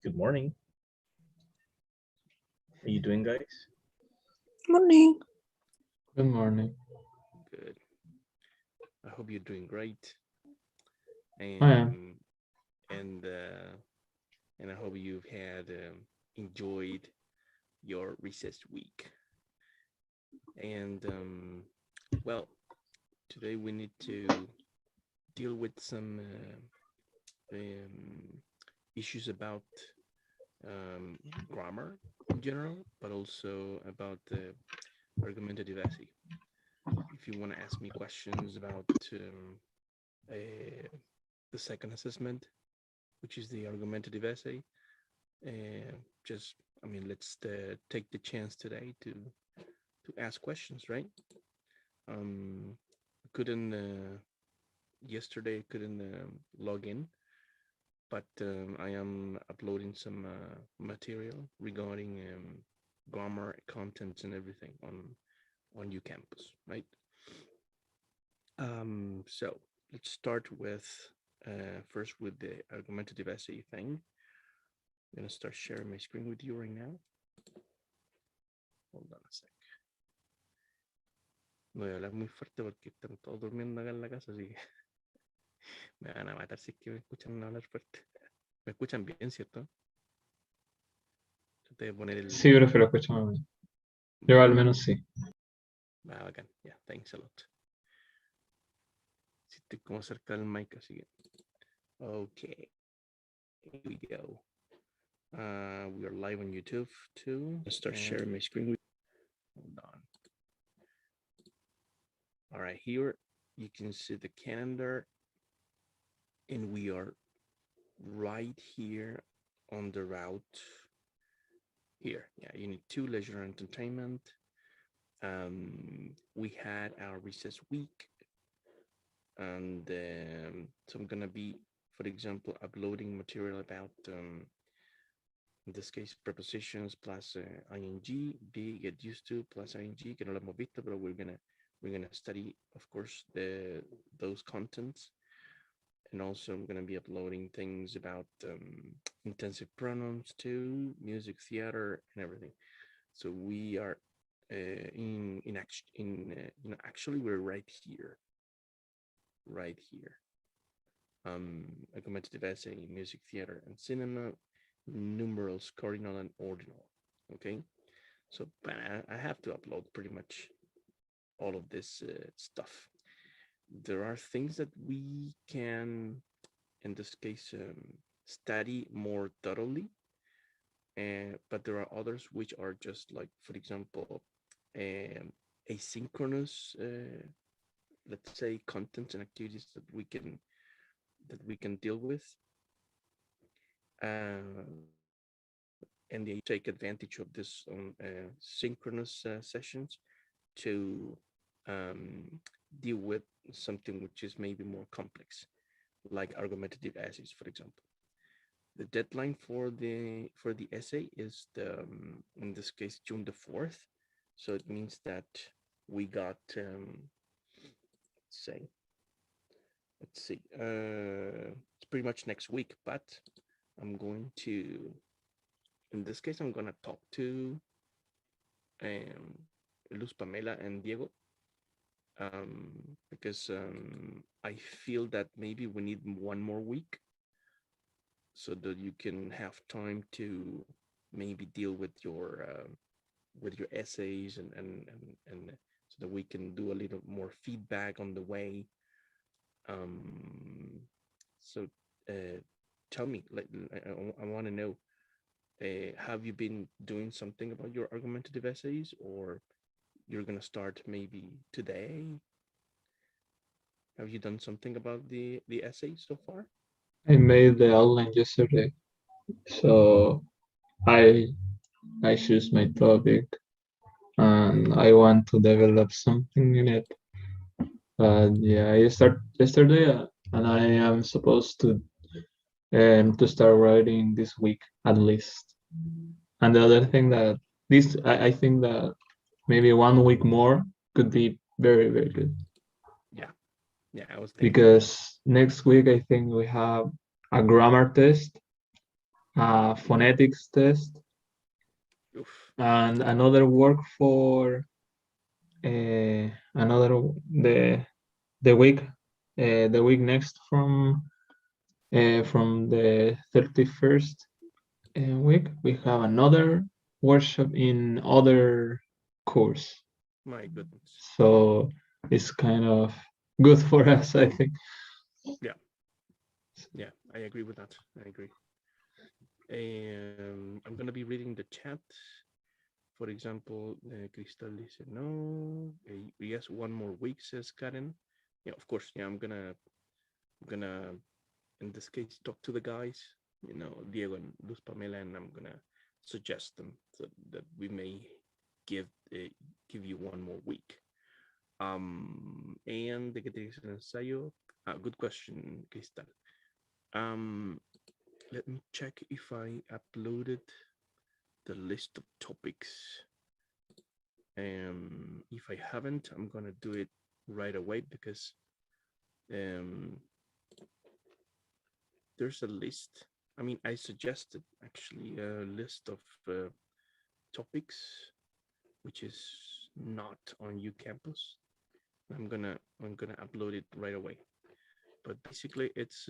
Good morning. How you doing, guys? Morning. Good morning. Good. I hope you're doing great. I am. And I hope you've had enjoyed your recess week. And well, today we need to deal with some issues about grammar in general, but also about the argumentative essay. If you want to ask me questions about the second assessment, which is the argumentative essay, let's take the chance today to ask questions, right? Couldn't yesterday couldn't log in, but I am uploading some material regarding grammar, content, and everything on UCampus, right? So let's start with first with the argumentative essay thing. I'm gonna start sharing my screen with you right now. Hold on a sec. No voy a hablar muy fuerte porque están todos durmiendo acá en la casa, así que me van a matar si es que me escuchan hablar fuerte. Me escuchan bien, ¿cierto? Traté de poner el... Sí, pero lo escuchamos bien. Yo al menos sí. Ah, bacán. Yeah, thanks a lot. Sí, estoy como cerca del mic, así que... Okay. Here we go. We are live on YouTube too. Let's start sharing my screen with... Hold on. All right, here you can see the calendar, and we are right here on the route here. Yeah, you need two leisure and entertainment. We had our recess week, and so I'm gonna be, for example, uploading material about in this case prepositions plus ing, be, get used to, plus ing, que no lo hemos visto, pero we're gonna study, of course, those contents. And also I'm gonna be uploading things about intensive pronouns too, music theater, and everything. So we are actually we're right here. Argumentative essay, music theater, and cinema, numerals, cardinal, and ordinal. Okay, so I have to upload pretty much all of this stuff. There are things that we can, in this case, study more thoroughly, but there are others which are just like, for example, asynchronous, let's say, contents and activities that we can deal with, and they take advantage of this synchronous sessions to deal with something which is maybe more complex, like argumentative essays, for example. The deadline for the essay is in this case June the 4th. So it means that we got let's see, it's pretty much next week, but I'm going to, in this case, I'm gonna talk to Luz, Pamela, and Diego, because I feel that maybe we need one more week so that you can have time to maybe deal with your essays and so that we can do a little more feedback on the way. So tell me, like, I want to know, have you been doing something about your argumentative essays, or you're gonna start maybe today? Have you done something about the essay so far? I made the outline yesterday, so I choose my topic, and I want to develop something in it. Yeah, I start yesterday, and I am supposed to start writing this week at least. And the other thing that I think that maybe 1 week more could be very, very good. Yeah, I was thinking. Because next week I think we have a grammar test, a phonetics test, Oof. and another work for another the week next from the 31st week we have another workshop in other course. My goodness. So it's kind of good for us, I think. Yeah, I agree with that. I agree. I'm gonna be reading the chat. For example, Cristal dice no. Yes, one more week, says Karen. Yeah, of course. Yeah, I'm gonna in this case talk to the guys, Diego and Luz Pamela, and I'm gonna suggest them so that we may give give you one more week. And de que tienes el ensayo. Good question, Cristal. Let me check if I uploaded the list of topics. If I haven't, I'm gonna do it right away because there's a list. I mean, I suggested actually a list of topics, which is not on UCampus. I'm gonna upload it right away. But basically, it's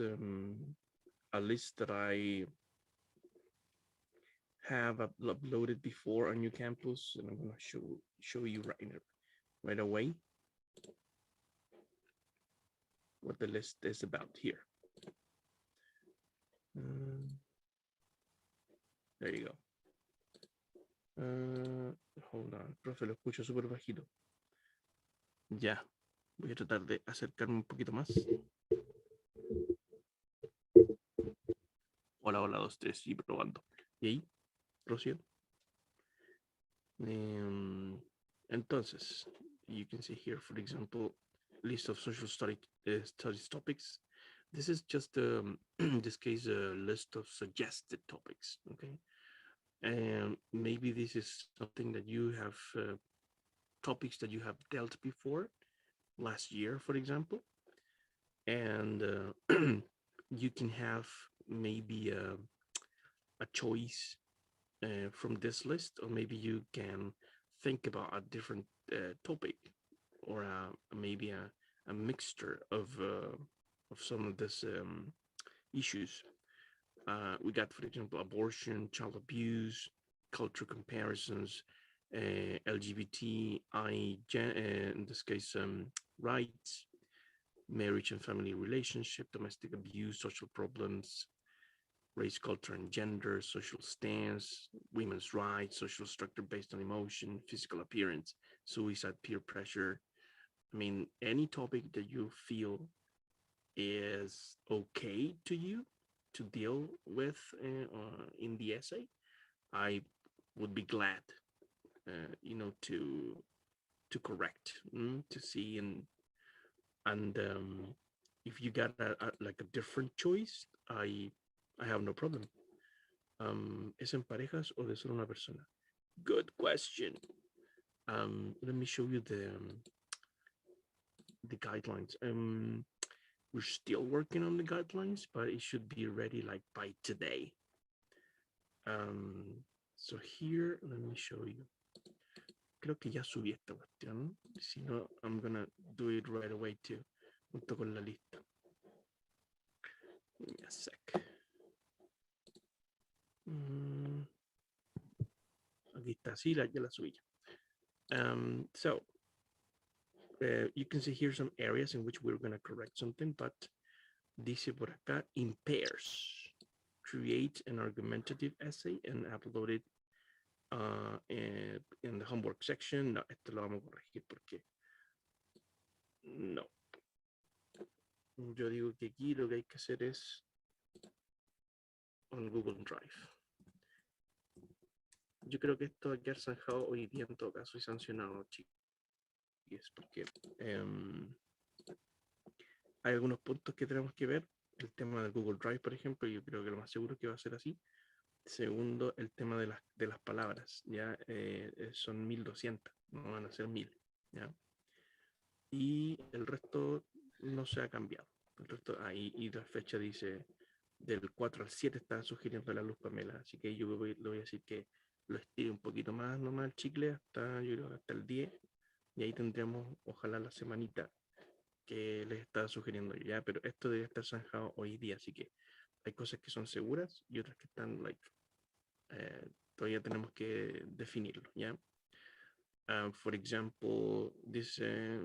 a list that I have uploaded before on UCampus, and I'm gonna show you right away what the list is about here. There you go. Hold on, profe, lo escucho súper bajito. Ya, voy a tratar de acercarme un poquito más. Hola, hola, 2, 3, y probando. ¿Y ahí? Rocío. Entonces, you can see here, for example, list of social studies topics. This is just, in this case, a list of suggested topics, okay? And maybe this is something that you have, topics that you have dealt before, last year, for example. And you can have maybe a choice from this list, or maybe you can think about a different topic, or maybe a mixture of some of these issues. We got, for example, abortion, child abuse, cultural comparisons, LGBTI, in this case, rights, marriage and family relationship, domestic abuse, social problems, race, culture, and gender, social stance, women's rights, social structure based on emotion, physical appearance, suicide, peer pressure. I mean, any topic that you feel is okay to you to deal with in the essay, I would be glad, to correct, to see, and if you got like a different choice, I have no problem. ¿Es en parejas o de solo una persona? Good question. Let me show you the guidelines. We're still working on the guidelines, but it should be ready like by today. So here, let me show you. Creo que ya subí esta cuestión. Si no, I'm gonna do it right away too, junto con la lista. Give me a sec. Aquí está, sí, ya la subí. So you can see here some areas in which we're gonna correct something, but dice por acá, in pairs, create an argumentative essay and upload it in the homework section. No, esto lo vamos a corregir porque no. Yo digo que aquí lo que hay que hacer es on Google Drive. Yo creo que esto va a quedar zanjado hoy día en todo caso y sancionado, chicos, porque hay algunos puntos que tenemos que ver. El tema del Google Drive, por ejemplo, yo creo que lo más seguro es que va a ser así. Segundo, el tema de las palabras, ya son 1200, no van a ser 1000, ya. Y el resto no se ha cambiado. El resto ahí, y la fecha dice del 4 al 7 estaba sugiriendo la luz Pamela, así que yo le voy a decir que lo estire un poquito más nomás el chicle hasta, yo creo, hasta el 10, y ahí tendríamos ojalá la semanita que les estaba sugiriendo yo, ya, pero esto debe estar zanjado hoy día, así que hay cosas que son seguras y otras que están, like, todavía tenemos que definirlo, ya. For example, dice,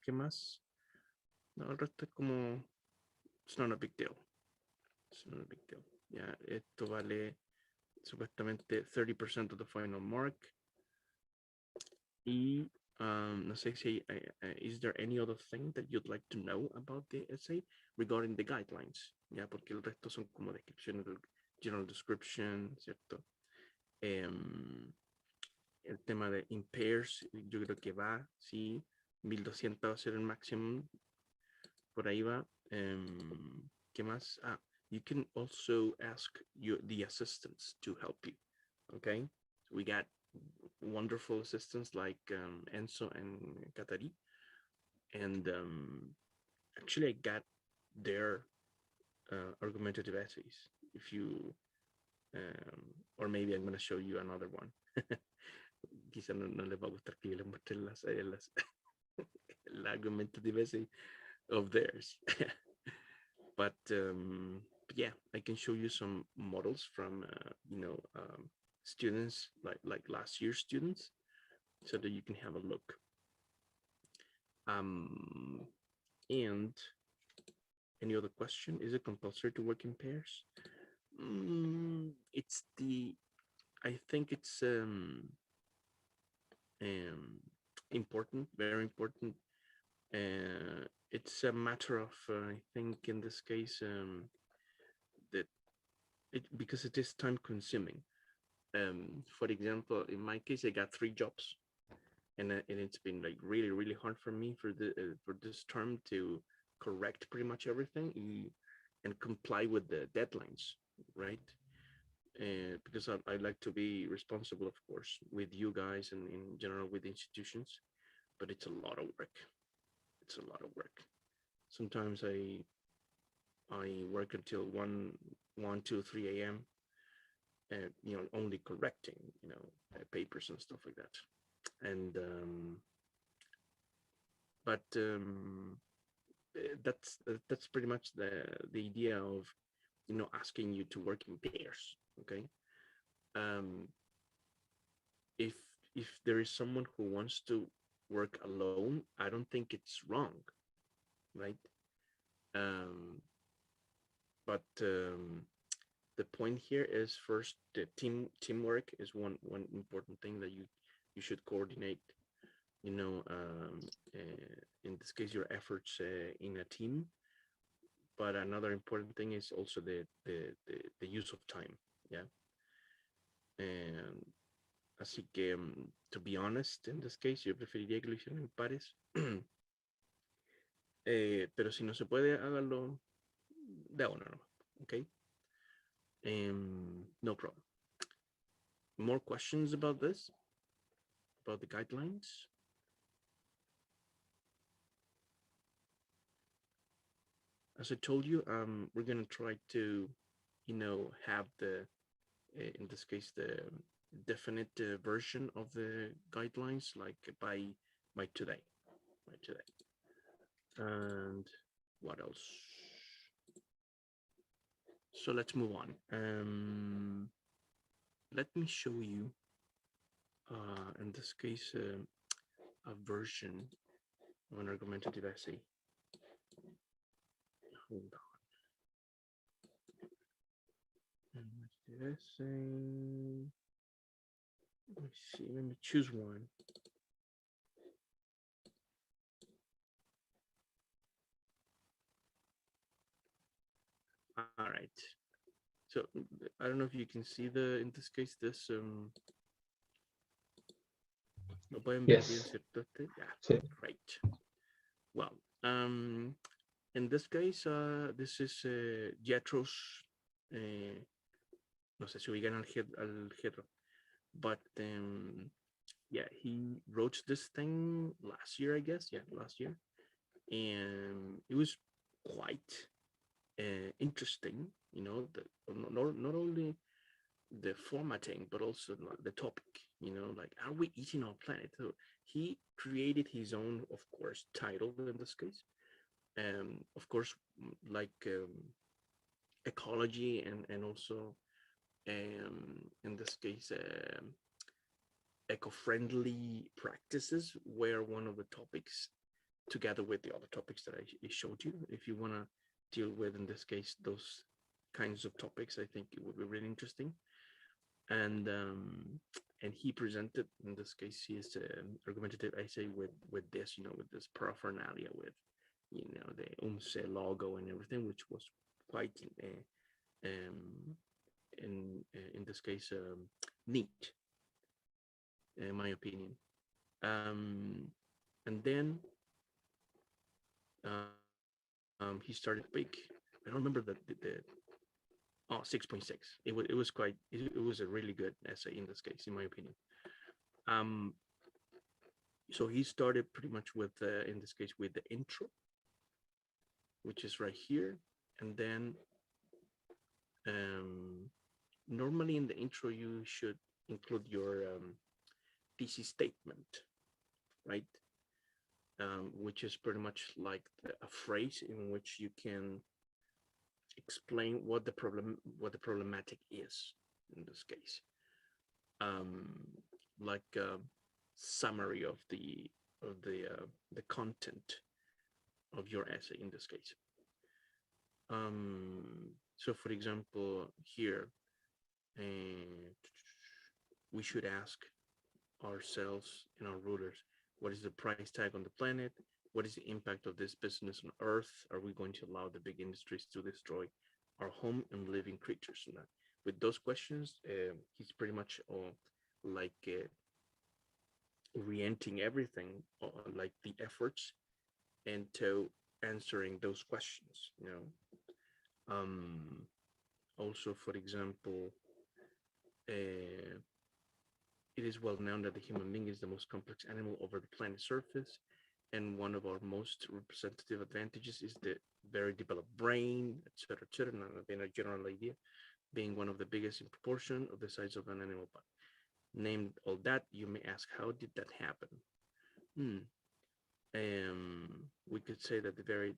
¿qué más? No, el resto es como, it's not a big deal. It's not a big deal. Ya, esto vale supuestamente 30% of the final mark. Y no sé si is there any other thing that you'd like to know about the essay regarding the guidelines? Ya, porque el resto son como descripciones del general description, ¿cierto? El tema de in pairs, yo creo que va, sí, 1200 va a ser el máximo, por ahí va. ¿Qué más? You can also ask the assistants to help you, okay? We got wonderful assistants like Enzo and Katari, and actually I got their argumentative essays. If you, or maybe I'm going to show you another one. Quizá no les va a gustar que yo les muestre la argumentative essay of theirs. But yeah, I can show you some models from students like last year's students, so that you can have a look. And any other question? Is it compulsory to work in pairs? It's I think it's important, very important. It's a matter of I think in this case that because it is time consuming. For example, in my case, I got 3 jobs, and it's been like really hard for me for this term to correct pretty much everything and comply with the deadlines, right? Because I like to be responsible, of course, with you guys and in general with institutions, but it's a lot of work. It's a lot of work. Sometimes I work until 1, 2, 3 a.m. and only correcting papers and stuff like that. And but that's pretty much the idea of asking you to work in pairs. Okay. If there is someone who wants to work alone, I don't think it's wrong, right? But the point here is, first, the teamwork is one important thing that you should coordinate. In this case, your efforts in a team. But another important thing is also the use of time. Yeah. And así que, to be honest, in this case, yo preferiría que lo hicieran en pares. Pero si no se puede, hágalo de a uno, ¿no? Okay. No problem. More questions about this? About the guidelines? As I told you, we're gonna try to, have the, in this case, the definite version of the guidelines, like by today, And what else? So let's move on. Let me show you, in this case, a version of an argumentative essay. Hold on. Essay. Let me see. Let me choose one. All right. So I don't know if you can see in this case, this ¿lo pueden ver bien, Yes. cierto? Yeah, Sí. great. Well, in this case, this is Jetro's, no sé si ubican al Jetro, but yeah, he wrote this thing last year, I guess. Yeah, last year. And it was quite interesting, you know, not only the formatting, but also the topic, you know, like, are we eating our planet? So he created his own, of course, title in this case. Of course, like ecology and also in this case, eco-friendly practices were one of the topics, together with the other topics that I showed you. If you want to deal with, in this case, those kinds of topics, I think it would be really interesting. And he presented, in this case, his argumentative essay with this, you know, with this paraphernalia, with, you know, the UNCE logo and everything, which was quite in this case neat, in my opinion. And then he started big. I don't remember the 6.6. It was quite, it was a really good essay in this case, in my opinion. So he started pretty much with in this case with the intro, which is right here, and then normally in the intro you should include your thesis statement, right? Which is pretty much like a phrase in which you can explain what the problematic is in this case, like a summary of the content of your essay in this case. So for example, here we should ask ourselves and our rulers, what is the price tag on the planet? What is the impact of this business on Earth? Are we going to allow the big industries to destroy our home and living creatures? And with those questions, he's pretty much like orienting everything on like the efforts into answering those questions, you know. Also, for example, it is well known that the human being is the most complex animal over the planet's surface, and one of our most representative advantages is the very developed brain, etc., etc. In a general idea, being one of the biggest in proportion of the size of an animal body. Named all that, you may ask, how did that happen? We could say that the very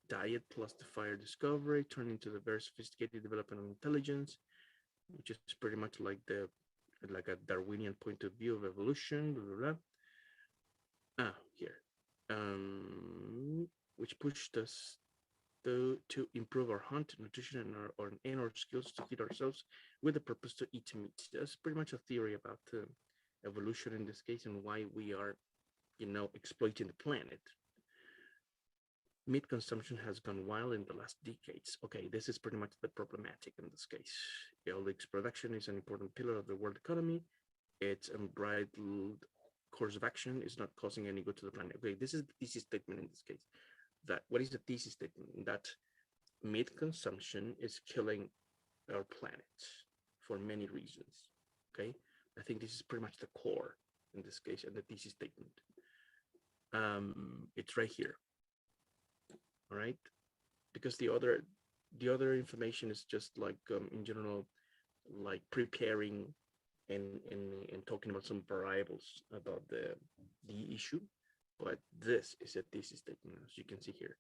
diet plus the fire discovery turned into the very sophisticated development of intelligence, which is pretty much like a Darwinian point of view of evolution, blah, blah, blah. Here, which pushed us to improve our hunt, nutrition, and our skills to feed ourselves with the purpose to eat meat. That's pretty much a theory about evolution in this case and why we are, you know, exploiting the planet. Meat consumption has gone wild in the last decades. Okay, this is pretty much the problematic in this case. Illegal production is an important pillar of the world economy. Its unbridled course of action is not causing any good to the planet. Okay, this is the thesis statement in this case. That what is the thesis statement? That meat consumption is killing our planet for many reasons. Okay, I think this is pretty much the core in this case and the thesis statement. It's right here. All right, because the other information is just like in general, like preparing and talking about some variables about the issue, but this is a thesis statement, as you can see here.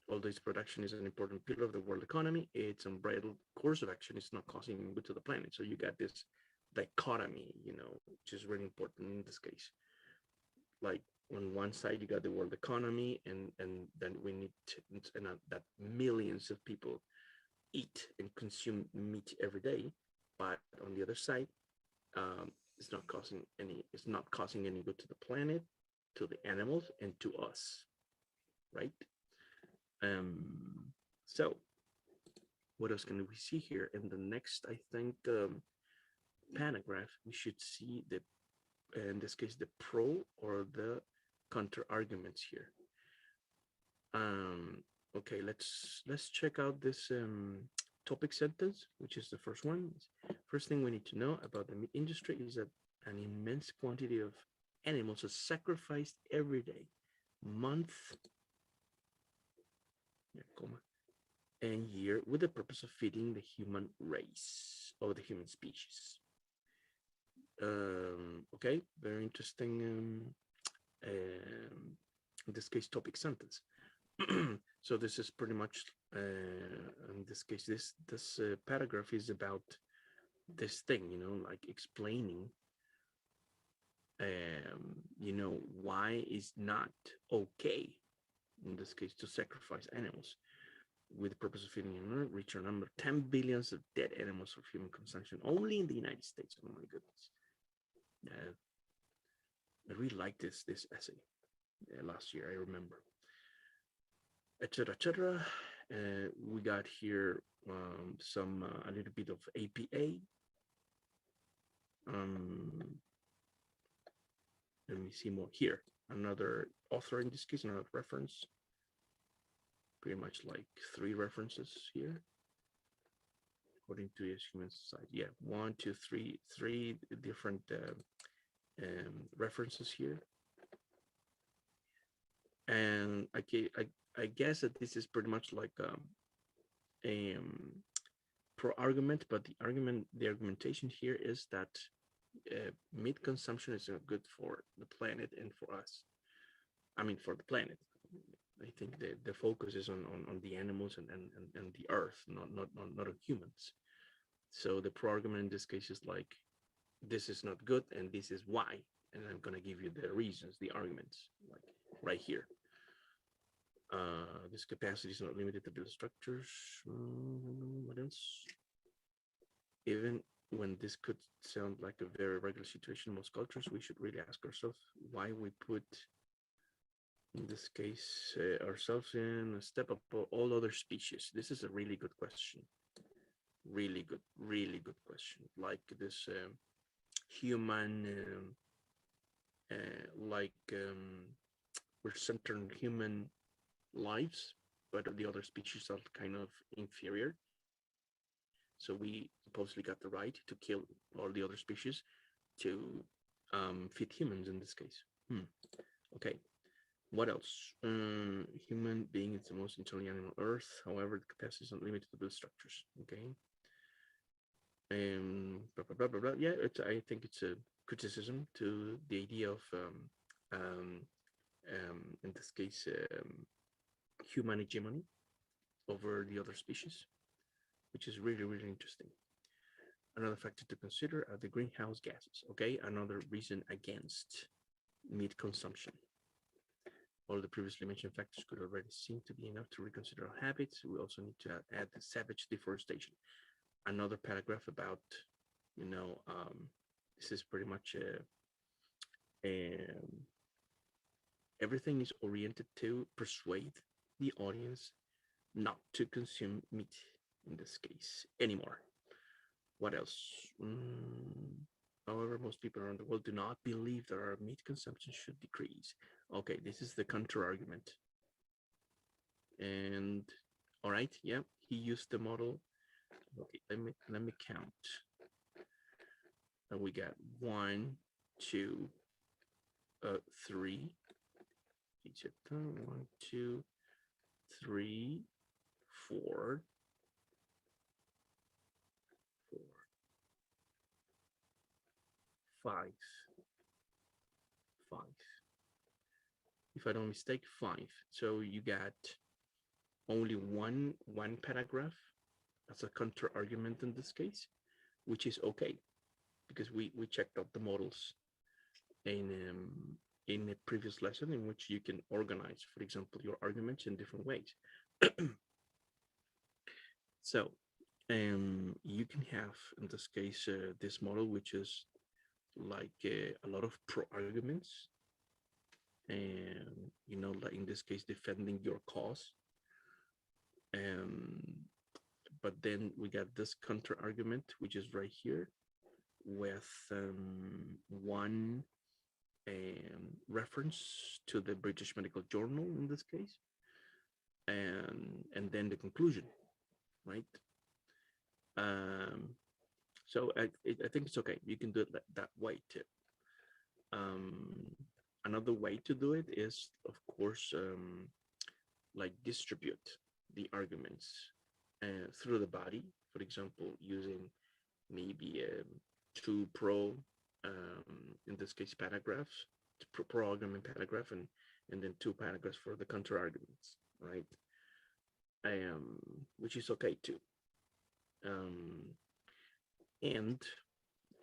Although its production is an important pillar of the world economy, its unbridled course of action is not causing good to the planet. So you got this dichotomy, you know, which is really important in this case. Like on one side, you got the world economy, and then we need to, and that millions of people eat and consume meat every day. But on the other side, it's not causing any good to the planet, to the animals, and to us, right? So what else can we see here? In the next, I think, paragraph, we should see the, in this case, the pro or the counter arguments here. Okay, let's check out this topic sentence, which is the first one. First thing we need to know about the meat industry is that an immense quantity of animals are sacrificed every day, month yeah, comma, and year with the purpose of feeding the human race or the human species. Okay, very interesting. In this case, topic sentence. So this is pretty much, in this case, this paragraph is about this thing, like explaining, why it's not okay, in this case, to sacrifice animals with the purpose of feeding human, reach a number 10 billions of dead animals for human consumption only in the United States. Oh my goodness. I really liked this essay last year, I remember. Etc. etc. We got here some a little bit of APA. Let me see more here. Another author in this case, another reference. Pretty much like 3 references here. According to the Human Society, yeah, 1, 2, 3 different references here. And I guess that this is pretty much like a pro argument, but the argumentation here is that meat consumption is not good for the planet and for us. I mean, for the planet. I think the focus is on the animals and the earth, not on humans. So the pro argument in this case is like, this is not good and this is why. And I'm gonna give you the reasons, the arguments, like right here. This capacity is not limited to build structures. What else? Even when this could sound like a very regular situation in most cultures, we should really ask ourselves why we put, in this case, ourselves in a step above all other species. This is a really good question. Really good question. Like this human, we're centered human lives, but the other species are kind of inferior. So we supposedly got the right to kill all the other species to feed humans in this case. Okay, what else? Human being is the most intelligent animal on Earth. However, the capacity is not limited to build structures. Okay. Blah, blah, blah, blah, blah. Yeah, I think it's a criticism to the idea of, in this case, human hegemony over the other species, which is really interesting. Another factor to consider are the greenhouse gases. Okay, another reason against meat consumption. All the previously mentioned factors could already seem to be enough to reconsider our habits. We also need to add the savage deforestation. Another paragraph about, this is pretty much everything is oriented to persuade the audience not to consume meat in this case anymore. What else? However, most people around the world do not believe that our meat consumption should decrease. Okay, this is the counter argument. And all right, yeah, he used the model. Okay, let me count. And we got 1, 2, 3. 1, 2, 3, 4. 5. If I don't mistake, 5. So you got only one paragraph as a counter argument in this case, which is okay, because we checked out the models in a previous lesson in which you can organize, for example, your arguments in different ways. So you can have, in this case, this model, which is like a lot of pro arguments, and like in this case, defending your cause. But then we got this counter argument, which is right here, with one reference to the British Medical Journal in this case, and then the conclusion, right? So I think it's okay. You can do it that way too. Another way to do it is, of course, like distribute the arguments through the body, for example, using maybe two pro, in this case, paragraphs, pro argument paragraph, and then two paragraphs for the counter arguments, right? Which is okay too. And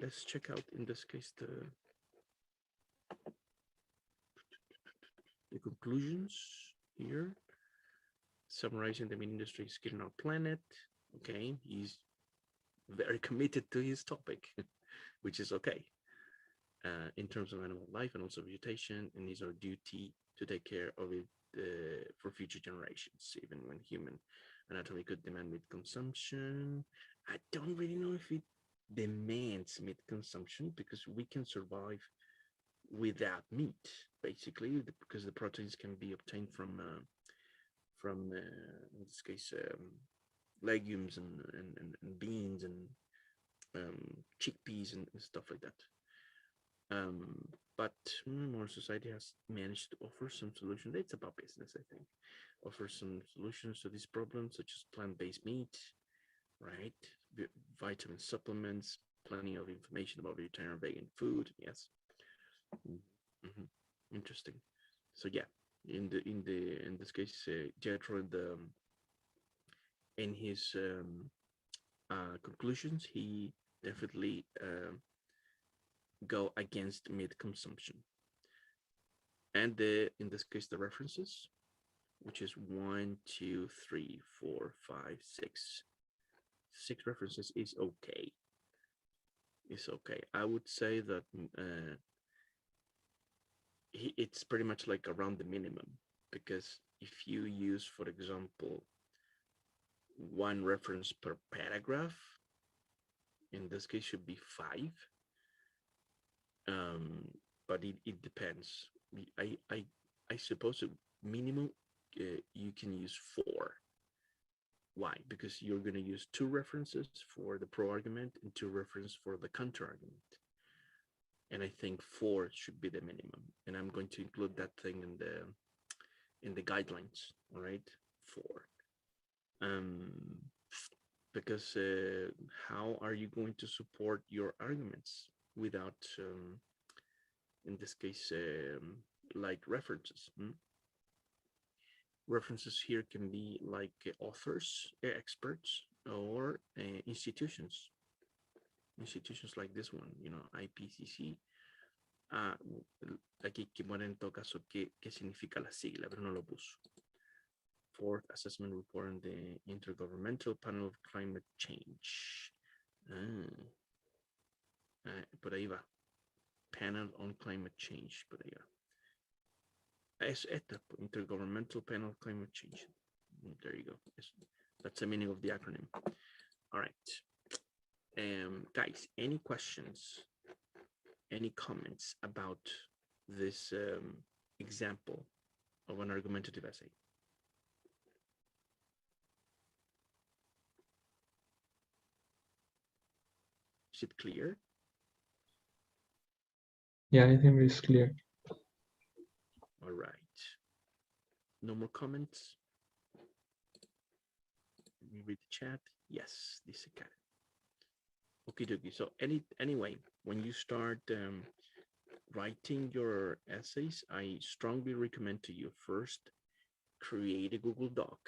let's check out in this case the conclusions here. Summarizing the main industry skill on our planet. Okay, he's very committed to his topic, which is okay. In terms of animal life and also vegetation, and it's our duty to take care of it for future generations, even when human anatomy could demand meat consumption. I don't really know if it demands meat consumption, because we can survive without meat, basically, because the proteins can be obtained from in this case, legumes and beans and chickpeas and stuff like that. But our society has managed to offer some solutions. It's about business, I think. Offer some solutions to these problems, such as plant-based meat, right? Vitamin supplements, plenty of information about vegetarian and vegan food. Yes. Interesting. So yeah, in this case, Jethro, in his conclusions, he definitely go against meat consumption. And in this case, the references, which is 1, 2, 3, 4, 5, 6. 6 references is okay. It's okay. I would say that it's pretty much like around the minimum, because if you use, for example, 1 reference per paragraph, in this case should be 5. But it depends. I suppose minimum you can use 4. Why? Because you're going to use 2 references for the pro argument and 2 references for the counter argument. And I think 4 should be the minimum. And I'm going to include that thing in the guidelines. All right, 4. Because how are you going to support your arguments without, in this case, like references? References here can be like authors, experts, or institutions like this one, IPCC. Aquí que pone en todo caso qué significa la sigla, pero no lo puso. 4th assessment report on the Intergovernmental Panel of Climate Change. Por ahí va. Panel on Climate Change, por ahí va. Es esta, Intergovernmental Panel of Climate Change. There you go. That's the meaning of the acronym. All right. Guys, any questions? Any comments about this example of an argumentative essay? Is it clear? Yeah, I think it's clear. All right. No more comments? Let me read the chat. Yes, this is got it. Okie dokie. So anyway, when you start writing your essays, I strongly recommend to you first create a Google Doc,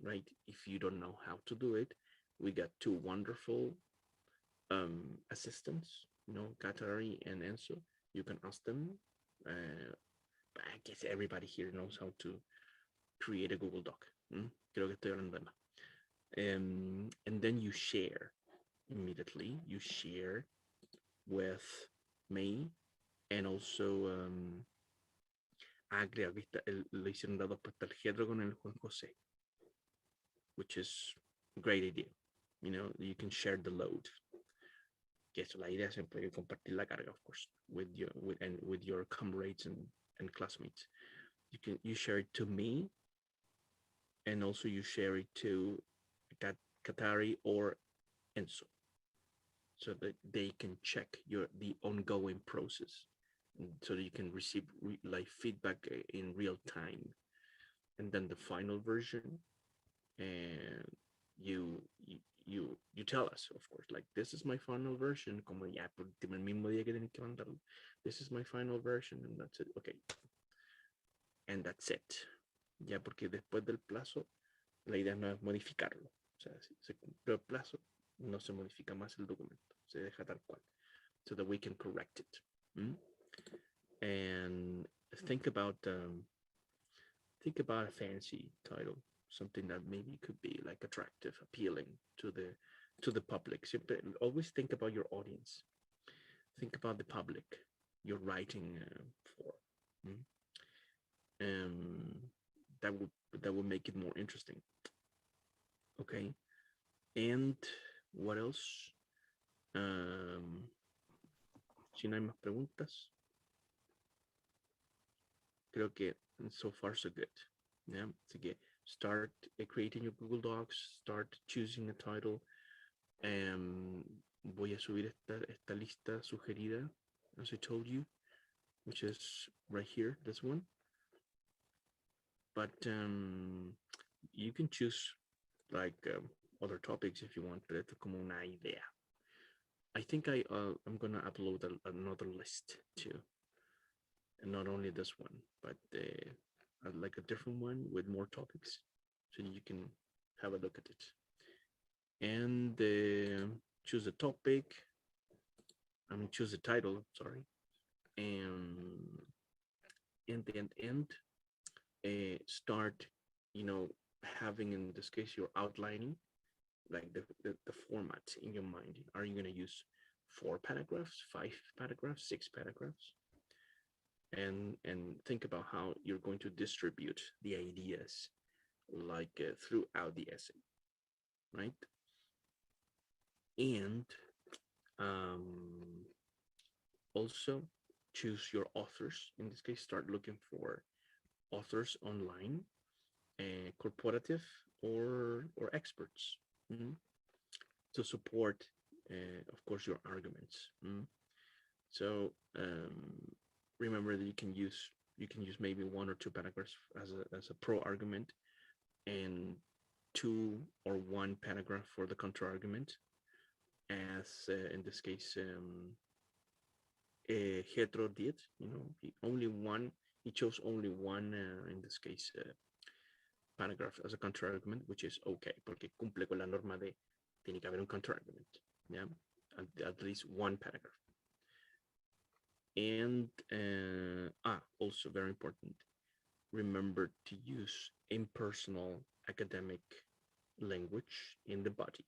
right? If you don't know how to do it, we got 2 wonderful assistants, Katari and Enzo. You can ask them. I guess everybody here knows how to create a Google Doc. Creo que estoy hablando de más. And then you share immediately. You share with me, and also le hicieron dado hasta el Gedro con el Juan José, which is a great idea. You can share the load. Que eso, la idea siempre es compartir la carga, of course, with your comrades and classmates. You share it to me, and also you share it to Katari or Enzo, so that they can check the ongoing process, so that you can receive feedback in real time. And then the final version, and you tell us, of course, like, this is my final version, como ya por el mismo día que tienen que mandarlo. This is my final version, and that's it. Okay. And that's it. Ya, porque después del plazo, la idea no es modificarlo. O sea, si se cumplió el plazo, no se modifica más el documento. Se deja tal cual. So that we can correct it. And think about a fancy title, something that maybe could be like attractive, appealing to the public. Siempre, always think about your audience. Think about the public you're writing for. That would make it more interesting. Okay. And what else? Si no hay más preguntas, creo que so far so good. Yeah. So get start creating your Google Docs, start choosing a title. Voy a subir esta lista sugerida, as I told you, which is right here, this one. But you can choose like other topics if you want, pero esto es como una idea. I think I'm gonna upload another list too, and not only this one, but like a different one with more topics, so you can have a look at it. And choose a topic. I mean, choose a title. Sorry, and start, having, in this case, your outlining, like the format in your mind. Are you going to use 4 paragraphs, 5 paragraphs, 6 paragraphs? And think about how you're going to distribute the ideas, like throughout the essay, right? And also choose your authors. In this case, start looking for authors online, corporative or experts, to support, of course, your arguments. So remember that you can use maybe 1 or 2 paragraphs as a pro argument, and 2 or 1 paragraph for the counter argument, as in this case Hetero did. He chose only one, in this case, paragraph as a counter argument, which is okay, porque cumple con la norma de tiene que haber un counter argument. Yeah, at least 1 paragraph. And also very important, remember to use impersonal academic language in the body.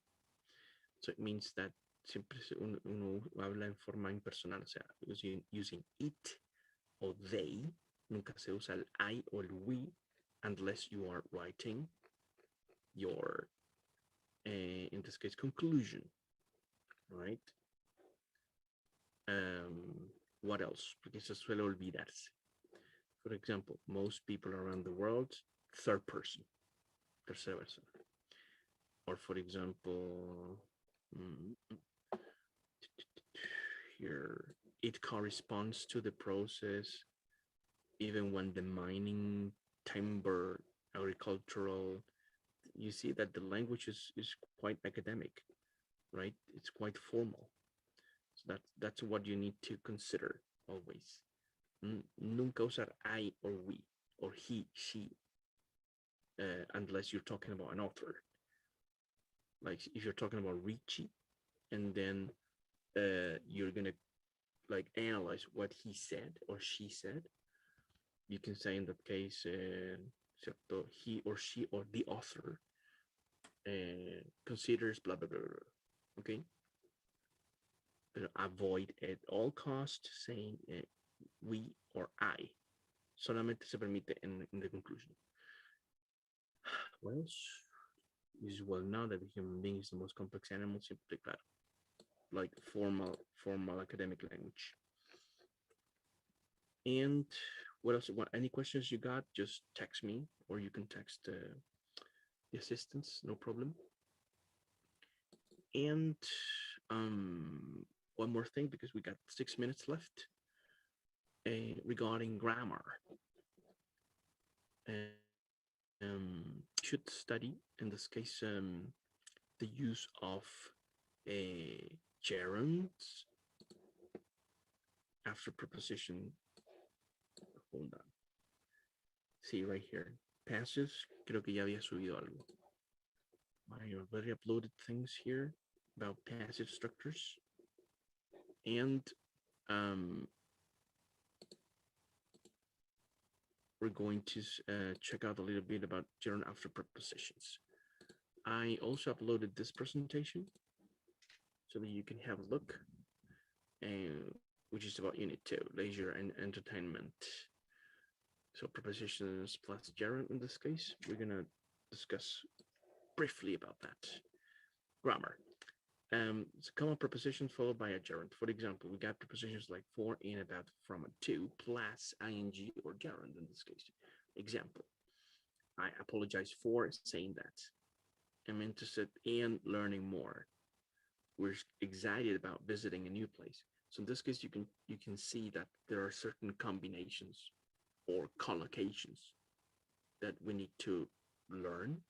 So it means that siempre uno habla en forma impersonal, o sea, using it or they. Nunca se usa el I or el we unless you are writing your, in this case, conclusion, right? What else? Porque se suele olvidarse. For example, most people around the world, 3rd person, tercera persona. Or for example, here, it corresponds to the process, even when the mining, timber, agricultural. You see that the language is quite academic, right? It's quite formal. So that's what you need to consider always. Nunca usar I or we or he, she, unless you're talking about an author. Like if you're talking about Ricci, and then you're gonna like analyze what he said or she said, you can say in that case, he or she or the author considers blah, blah, blah, blah. Okay. But avoid at all costs saying we or I. Solamente se permite in the conclusion. What else? It is well known that the human being is the most complex animal, simply claro. Like formal academic language. And what else? Any questions you got, just text me, or you can text the assistants, no problem. And one more thing, because we got 6 minutes left, regarding grammar. should study, in this case, the use of a gerunds after preposition. Hold on. See right here. Passives, creo que ya había subido algo. I already uploaded things here about passive structures. And we're going to check out a little bit about gerund after prepositions. I also uploaded this presentation so that you can have a look, and which is about Unit 2, leisure and entertainment. So prepositions plus gerund in this case. We're gonna discuss briefly about that. Grammar. It's a common preposition followed by a gerund. For example, we got prepositions like for, in, about, from, and to, plus ing or gerund in this case. Example, I apologize for saying that. I'm interested in learning more. We're excited about visiting a new place. So in this case, you can see that there are certain combinations or collocations that we need to learn,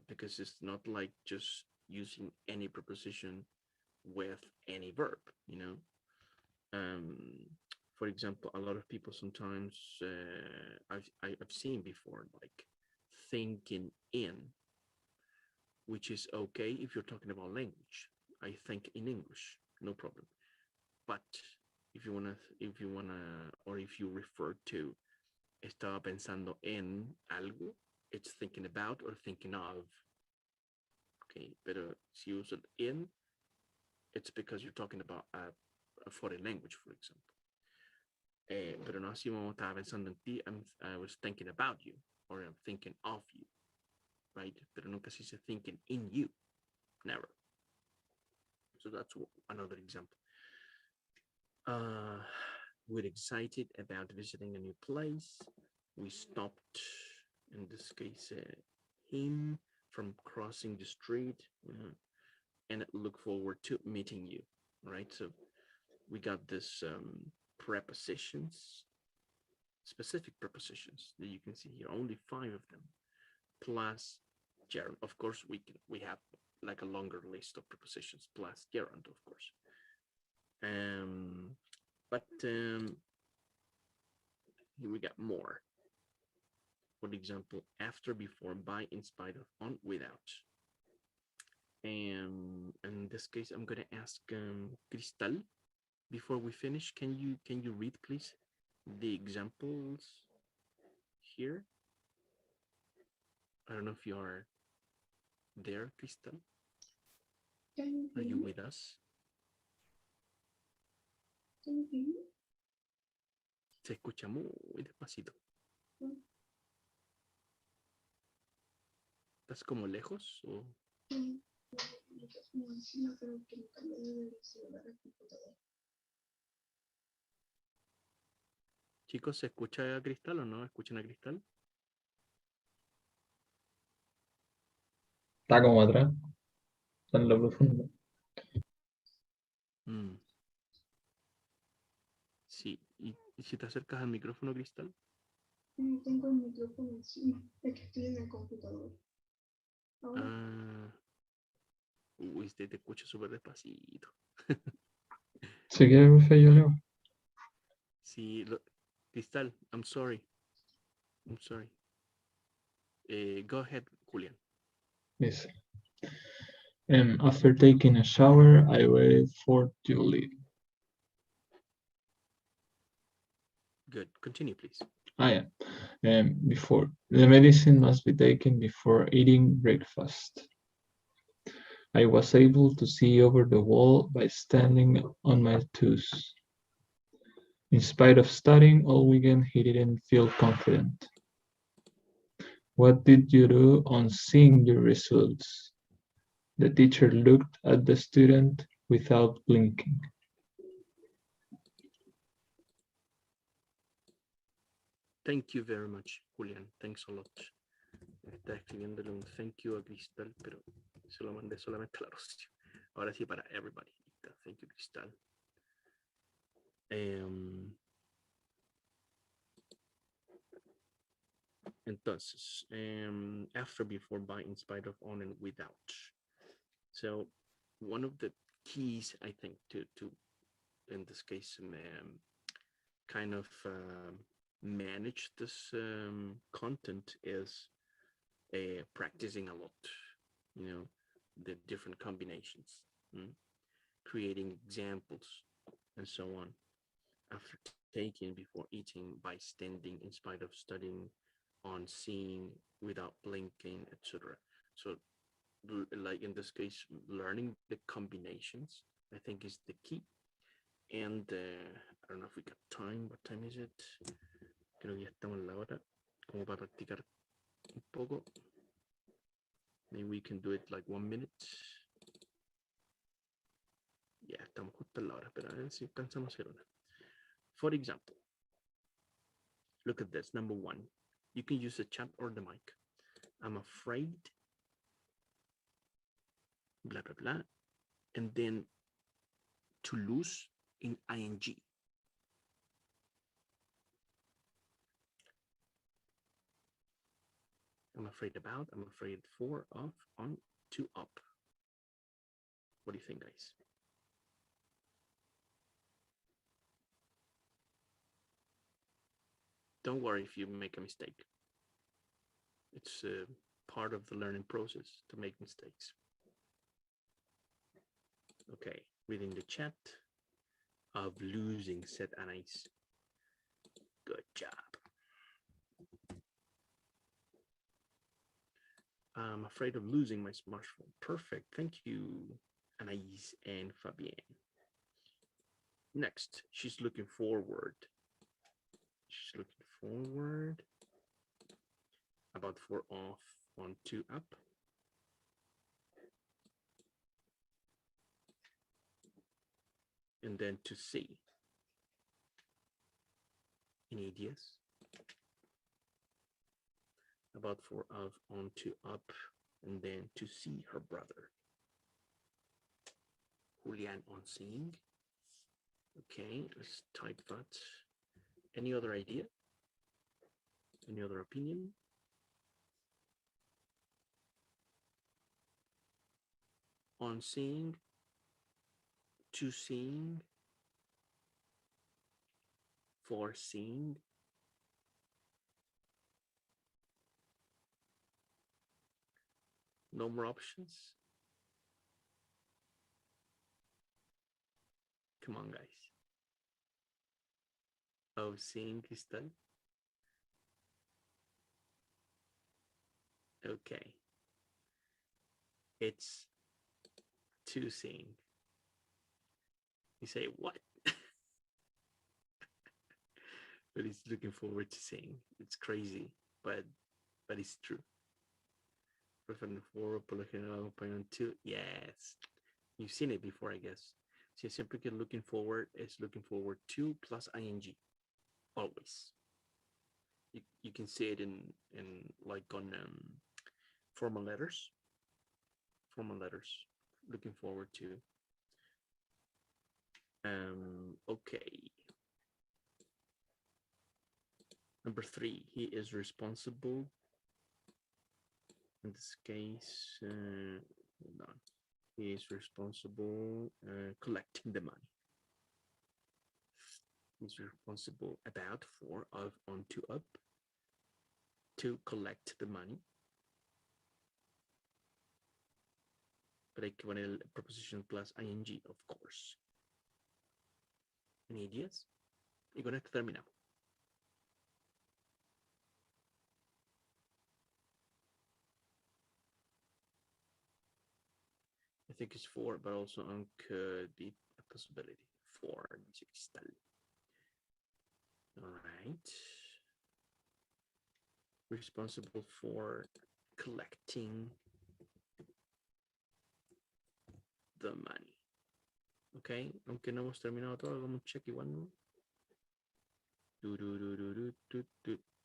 because it's not like just using any preposition with any verb, you know. For example, a lot of people sometimes I've seen before, like thinking in, which is okay if you're talking about language. I think in English, no problem. But if you wanna, or if you refer to estaba pensando en algo, it's thinking about or thinking of. Okay, pero si you use it in, it's because you're talking about a foreign language, for example. Pero no así como estaba pensando en ti, I was thinking about you, or I'm thinking of you, right? Pero nunca se dice thinking in you, never. So that's another example. We're excited about visiting a new place. We stopped, in this case, him from crossing the street, and look forward to meeting you, right? So we got this prepositions, specific prepositions that you can see here, only 5 of them, plus gerund. Of course, we have like a longer list of prepositions plus gerund, of course. But here we got more. For example, after, before, by, in spite of, on, without. And in this case, I'm gonna ask Cristal, before we finish, can you read please the examples here? I don't know if you are there, Cristal. Are you with us? Se escucha muy despacito. ¿Estás como lejos o? Chicos, ¿se escucha a Cristal o no? ¿Escuchan a Cristal? Está como atrás. Está en lo profundo. Sí. ¿Y si te acercas al micrófono, Cristal? Tengo el micrófono encima, es que estoy en el computador. Uy, te escucho súper despacito. Si quieres, profe, yo leo. Sí, Cristal, I'm sorry. Go ahead, Julian. Dice, after taking a shower, I waited for Julie. Good. Continue, please. Before the medicine must be taken before eating breakfast. I was able to see over the wall by standing on my toes. In spite of studying all weekend, he didn't feel confident. What did you do on seeing your results? The teacher looked at the student without blinking. Thank you very much, Julian. Thanks a lot. Está escribiéndole un thank you a Cristal, pero se lo mandé solamente a la Rocío. Ahora sí para everybody. Thank you, Cristal. Entonces, after, before, by, in spite of, on, and without. So one of the keys, I think, to in this case, kind of manage this content is practicing a lot, you know, the different combinations, creating examples, and so on. After taking, before eating, by standing, in spite of, studying, on, seeing, without blinking, etc. So, like in this case, learning the combinations, I think, is the key. And I don't know if we got time. What time is it? Creo que ya estamos en la hora, como para practicar un poco. Maybe we can do it like 1 minute. Yeah, estamos justo en la hora, pero a ver si alcanzamos a hacer una. For example, look at this. Number 1, you can use the chat or the mic. I'm afraid, blah, blah, blah. And then to lose in ing. I'm afraid about, I'm afraid for, of, on, to, up. What do you think, guys? Don't worry if you make a mistake. It's part of the learning process to make mistakes. Okay, reading the chat. Of losing, said Anais. Good job. I'm afraid of losing my smartphone. Perfect. Thank you, Anais and Fabienne. Next, she's looking forward. She's looking forward. About, for, off, on, to, up. And then to see. Any ideas? About, for, of, on, to, up, and then to see her brother. Julian, on seeing. Okay, let's type that. Any other idea? Any other opinion? On seeing, to seeing, for seeing. No more options? Come on, guys. Oh, seeing, Cristal. Okay. It's to seeing. You say, what? But he's looking forward to seeing. It's crazy, but it's true. Preferring for, por lo general, acompañan to. Yes. You've seen it before, I guess. So siempre que looking forward is looking forward to plus ing. Always. You can see it in like on formal letters. Formal letters. Looking forward to. Okay. Number 3, he is responsible. In this case, hold on. He is responsible collecting the money. He's responsible about, for, of, on, to, up, to collect the money. Pero hay que poner el preposition plus ing, of course. Any ideas? Y con esto terminamos. I think it's for, but also on could be a possibility. For, dice Cristal. All right. Responsible for collecting the money. Ok, aunque no hemos terminado todo, hagamos un check igual, ¿no?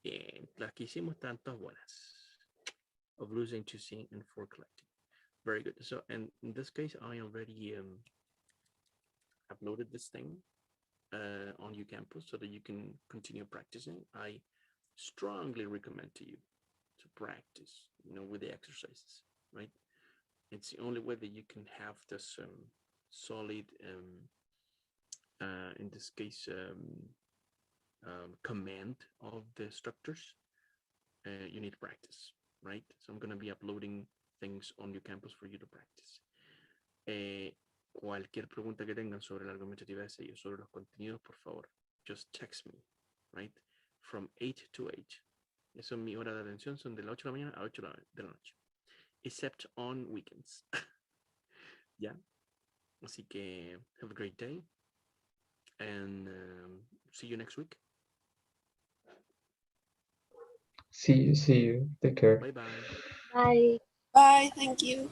Bien, las que hicimos están todas buenas. Of losing, to seeing, and for collecting. Very good. So, and in this case, I already uploaded this thing on UCampus so that you can continue practicing. I strongly recommend to you to practice, with the exercises, right? It's the only way that you can have this solid, in this case, command of the structures. You need practice, right? So I'm going to be uploading things on your campus for you to practice. Cualquier pregunta que tengan sobre la argumentativa de essay o sobre los contenidos, por favor, just text me, right? From 8 to 8. Eso es mi hora de atención, son de las 8 de la mañana a 8 de la noche. Except on weekends. Yeah. Así que have a great day. And see you next week. See you. Take care. Bye-bye. Bye. Bye. Thank you.